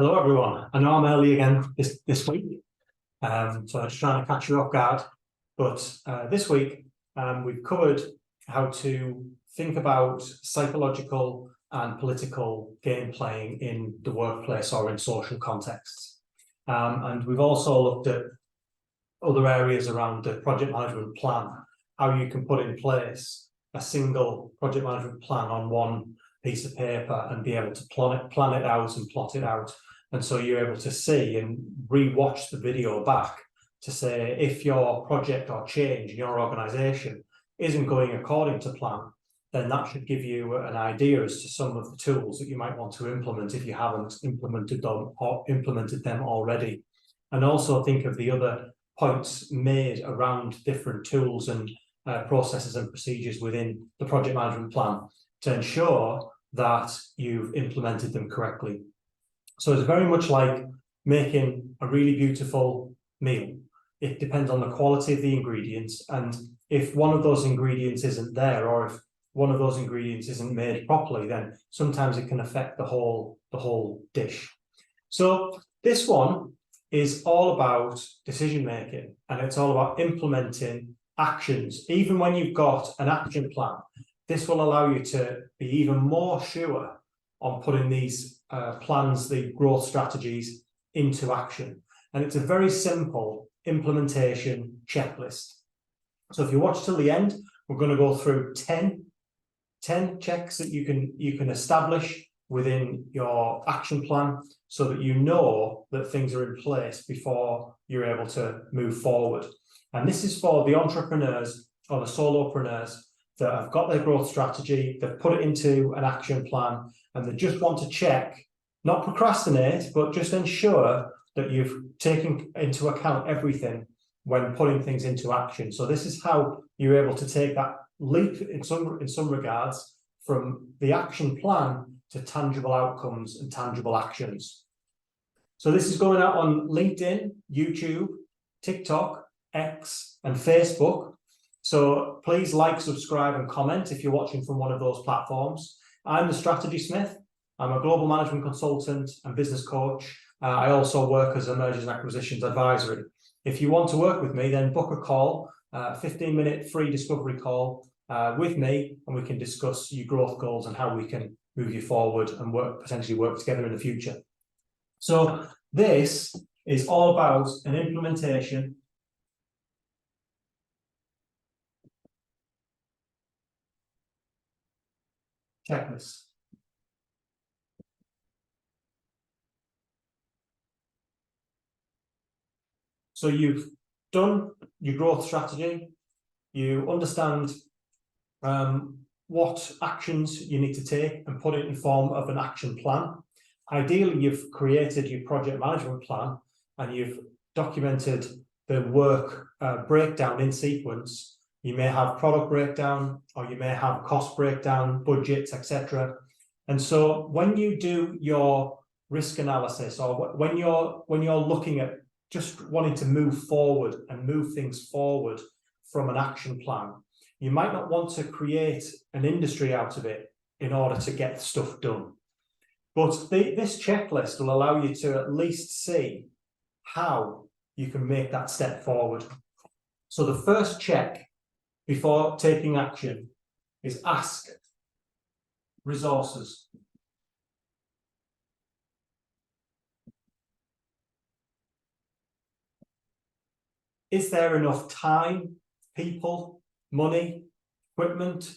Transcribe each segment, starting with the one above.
Hello everyone. I know I'm early again this week, so I'm just trying to catch you off guard. But this week we've covered how to think about psychological and political game playing in the workplace or in social contexts. And we've also looked at other areas around the project management plan, how you can put in place a single project management plan on one piece of paper and be able to plan it out and plot it out. And so you're able to see and re-watch the video back to say if your project or change in your organization isn't going according to plan, then that should give you an idea as to some of the tools that you might want to implement if you haven't implemented them already. And also think of the other points made around different tools and processes and procedures within the project management plan to ensure that you've implemented them correctly. So it's very much like making a really beautiful meal. It depends on the quality of the ingredients, and if one of those ingredients isn't there, or if one of those ingredients isn't made properly, then sometimes it can affect the whole dish. So this one is all about decision making, and it's all about implementing actions. Even when you've got an action plan, this will allow you to be even more sure on putting these plans, the growth strategies, into action. And it's a very simple implementation checklist. So if you watch till the end, we're going to go through 10 checks that you can establish within your action plan so that you know that things are in place before you're able to move forward. And this is for the entrepreneurs or the solopreneurs that have got their growth strategy, they've put it into an action plan, and they just want to check, not procrastinate, but just ensure that you've taken into account everything when putting things into action. So this is how you're able to take that leap in some regards from the action plan to tangible outcomes and tangible actions. So this is going out on LinkedIn, YouTube, TikTok, X, and Facebook. So please like, subscribe, and comment if you're watching from one of those platforms. I'm the Strategy Smith. I'm a global management consultant and business coach. I also work as a mergers and acquisitions advisory. If you want to work with me, then book a call, 15-minute free discovery call with me, and we can discuss your growth goals and how we can move you forward and potentially work together in the future. So this is all about an implementation checklist. So you've done your growth strategy, you understand what actions you need to take and put it in form of an action plan. Ideally, you've created your project management plan and you've documented the work breakdown in sequence. You may have product breakdown, or you may have cost breakdown, budgets, etc. And so when you do your risk analysis, or when you're looking at just wanting to move forward and move things forward from an action plan, you might not want to create an industry out of it in order to get stuff done. But this checklist will allow you to at least see how you can make that step forward. So the first check before taking action is ask resources. Is there enough time, people, money, equipment,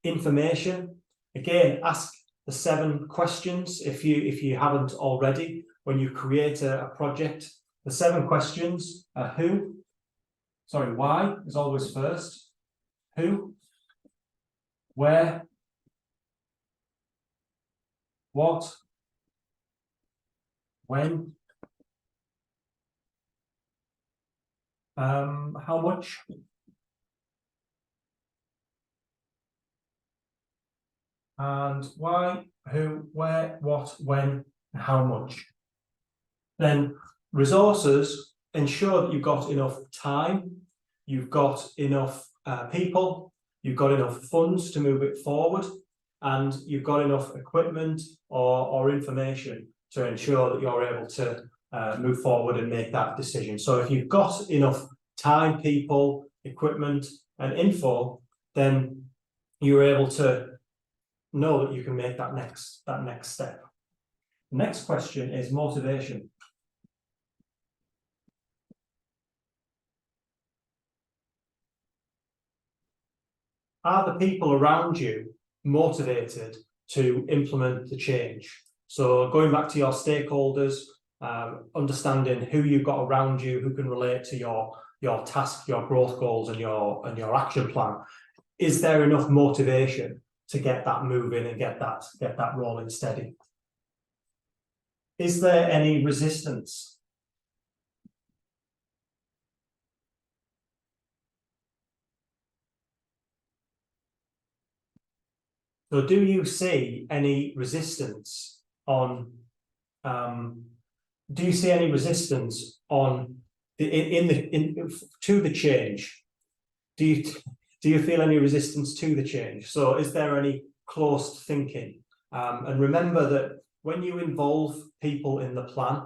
information? Again, ask the 7 questions if you haven't already when you create a project. The 7 questions are why is always first. Who, where, what, when, how much, and why, who, where, what, when, and how much. Then resources ensure that you've got enough time, you've got enough people, you've got enough funds to move it forward, and you've got enough equipment or information to ensure that you're able to move forward and make that decision. So if you've got enough time, people, equipment, and info, then you're able to know that you can make that next step. The next question is motivation. Are the people around you motivated to implement the change? So going back to your stakeholders, understanding who you've got around you, who can relate to your task, your growth goals, and your action plan. Is there enough motivation to get that moving and get that rolling steady? Is there any resistance? So do you see any resistance on to the change? Do you feel any resistance to the change? So is there any closed thinking? And remember that when you involve people in the plan,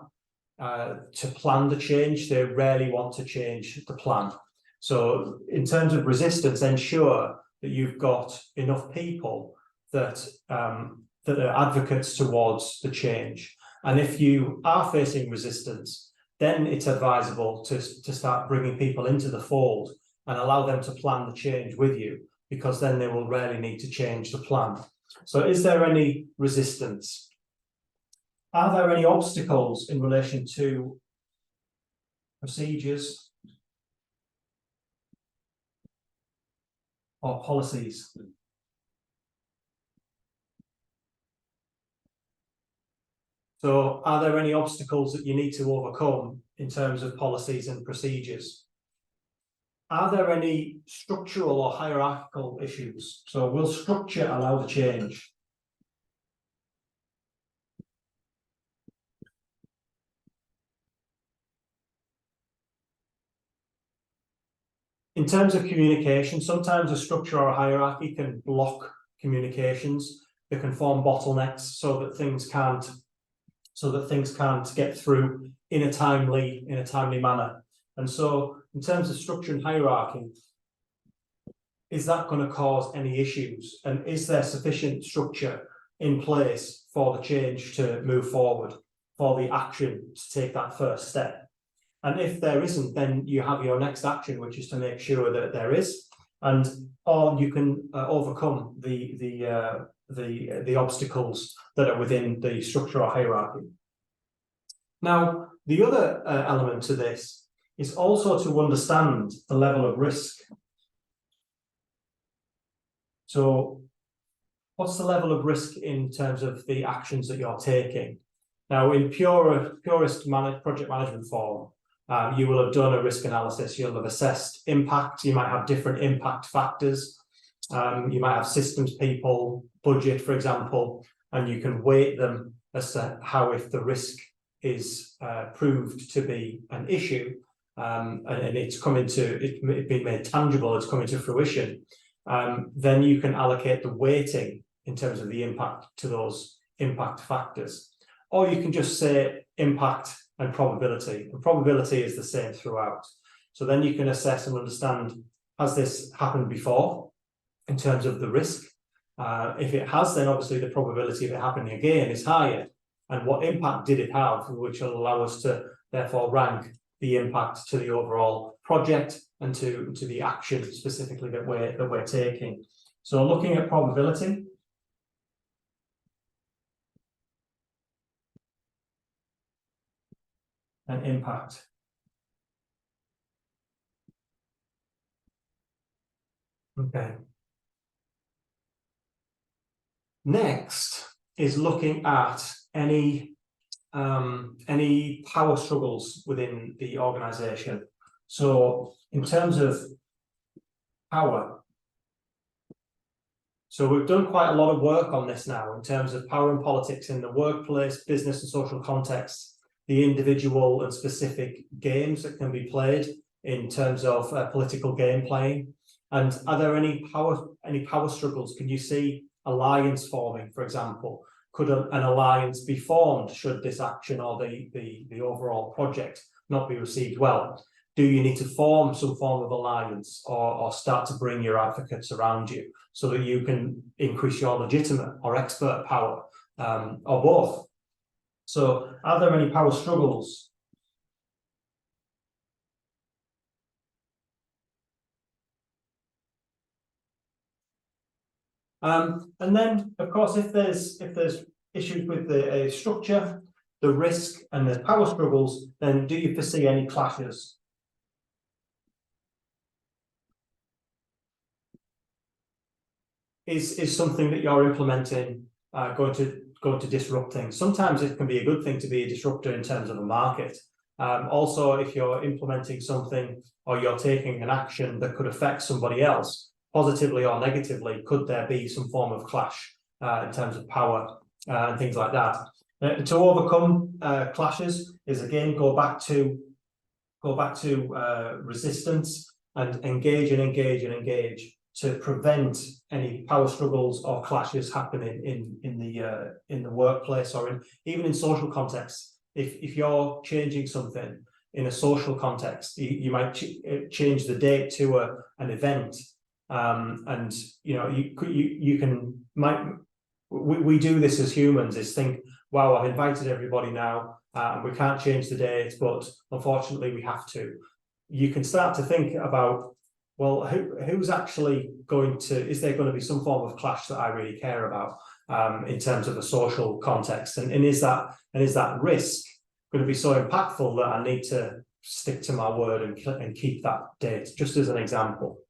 to plan the change, they rarely want to change the plan. So in terms of resistance, ensure that you've got enough people that that are advocates towards the change. And if you are facing resistance, then it's advisable to start bringing people into the fold and allow them to plan the change with you, because then they will rarely need to change the plan. So is there any resistance? Are there any obstacles in relation to procedures or policies? So are there any obstacles that you need to overcome in terms of policies and procedures? Are there any structural or hierarchical issues? So will structure allow the change? In terms of communication, sometimes a structure or a hierarchy can block communications. They can form bottlenecks so that things can't get through in a timely manner. And so in terms of structure and hierarchy, is that going to cause any issues? And is there sufficient structure in place for the change to move forward, for the action to take that first step? And if there isn't, then you have your next action, which is to make sure that there is, or you can overcome the obstacles that are within the structure or hierarchy. Now, the other element to this is also to understand the level of risk. So what's the level of risk in terms of the actions that you're taking? Now, in purest project management form, you will have done a risk analysis, you'll have assessed impact, you might have different impact factors, you might have systems people, budget, for example, and you can weight them as to how, if the risk is proved to be an issue, and it's been made tangible, it's coming to fruition, then you can allocate the weighting in terms of the impact to those impact factors. Or you can just say impact and probability. And probability is the same throughout. So then you can assess and understand, has this happened before in terms of the risk? If it has, then obviously the probability of it happening again is higher. And what impact did it have, which will allow us to therefore rank the impact to the overall project and to the action specifically that we're taking. So looking at probability. And impact. Okay. Next is looking at any power struggles within the organization. So in terms of power, so we've done quite a lot of work on this now in terms of power and politics in the workplace, business and social context, the individual and specific games that can be played in terms of political game playing. And are there any power struggles? Can you see alliance forming, for example? could an alliance be formed should this action or the overall project not be received well? Do you need to form some form of alliance or start to bring your advocates around you so that you can increase your legitimate or expert power, or both? So are there any power struggles? And then, of course, if there's issues with the structure, the risk, and the power struggles, then do you foresee any clashes? Is something that you're implementing going to disrupt things? Sometimes it can be a good thing to be a disruptor in terms of a market. Also, if you're implementing something or you're taking an action that could affect somebody else, positively or negatively, could there be some form of clash in terms of power and things like that? To overcome clashes is, again, go back to resistance and engage to prevent any power struggles or clashes happening in the workplace or even in social contexts. If you're changing something in a social context, you might change the date to an event, and we do this as humans, is think, wow, I've invited everybody now, and we can't change the date, but unfortunately we have to. You can start to think about, well, who's actually going to, is there going to be some form of clash that I really care about in terms of a social context? And is that risk going to be so impactful that I need to stick to my word and keep that date, just as an example?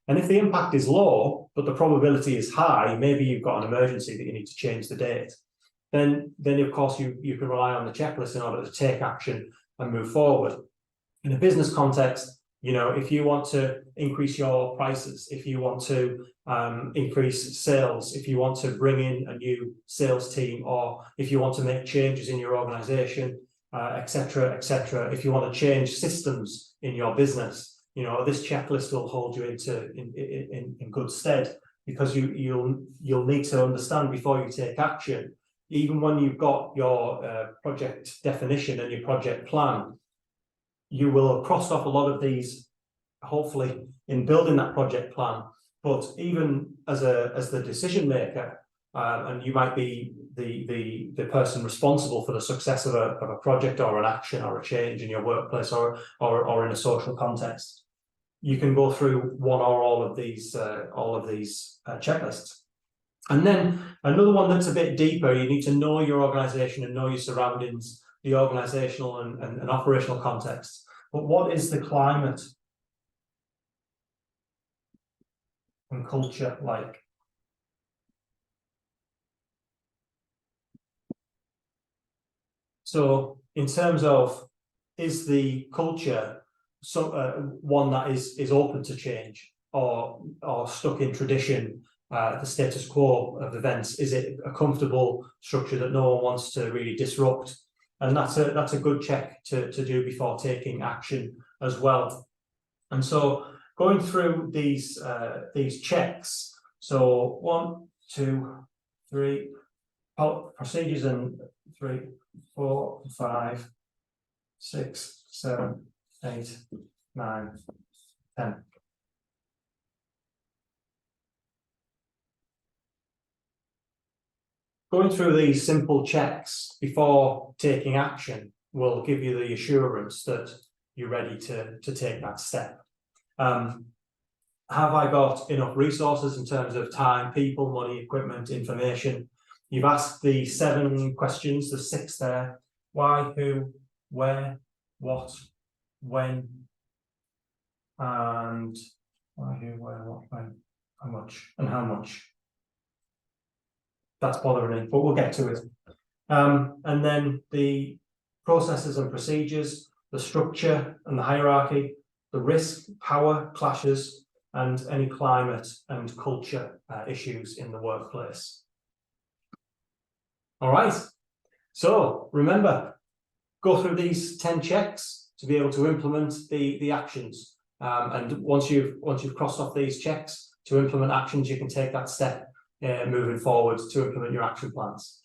And if the impact is low, but the probability is high, maybe you've got an emergency that you need to change the date, then of course you can rely on the checklist in order to take action and move forward. In a business context, if you want to increase your prices, if you want to increase sales, if you want to bring in a new sales team, or if you want to make changes in your organization, etc., if you want to change systems in your business, this checklist will hold you in good stead, because you'll need to understand before you take action, even when you've got your project definition and your project plan, you will have crossed off a lot of these, hopefully, in building that project plan. But even as the decision maker, and you might be the person responsible for the success of a project or an action or a change in your workplace or in a social context, you can go through one or all of these checklists. And then another one that's a bit deeper, you need to know your organization and know your surroundings, the organizational and operational context. But what is the climate and culture like? So in terms of, is the culture one that is open to change or stuck in tradition, the status quo of events? Is it a comfortable structure that no one wants to really disrupt? And that's a good check to do before taking action as well. And so going through these checks, so 1, 2, 3 procedures, and 3, 4, 5, 6, 7, 8, 9, 10. Going through these simple checks before taking action will give you the assurance that you're ready to take that step. Have I got enough resources in terms of time, people, money, equipment, information? You've asked the 7 questions, the 6 there: why, who, where, what, when, and why, who, where, what, when, how much, and how much. That's bothering me, but we'll get to it. And then the processes and procedures, the structure and the hierarchy, the risk, power, clashes, and any climate and culture issues in the workplace. All right. So remember, go through these 10 checks to be able to implement the actions. And once you've crossed off these checks to implement actions, you can take that step moving forward to implement your action plans.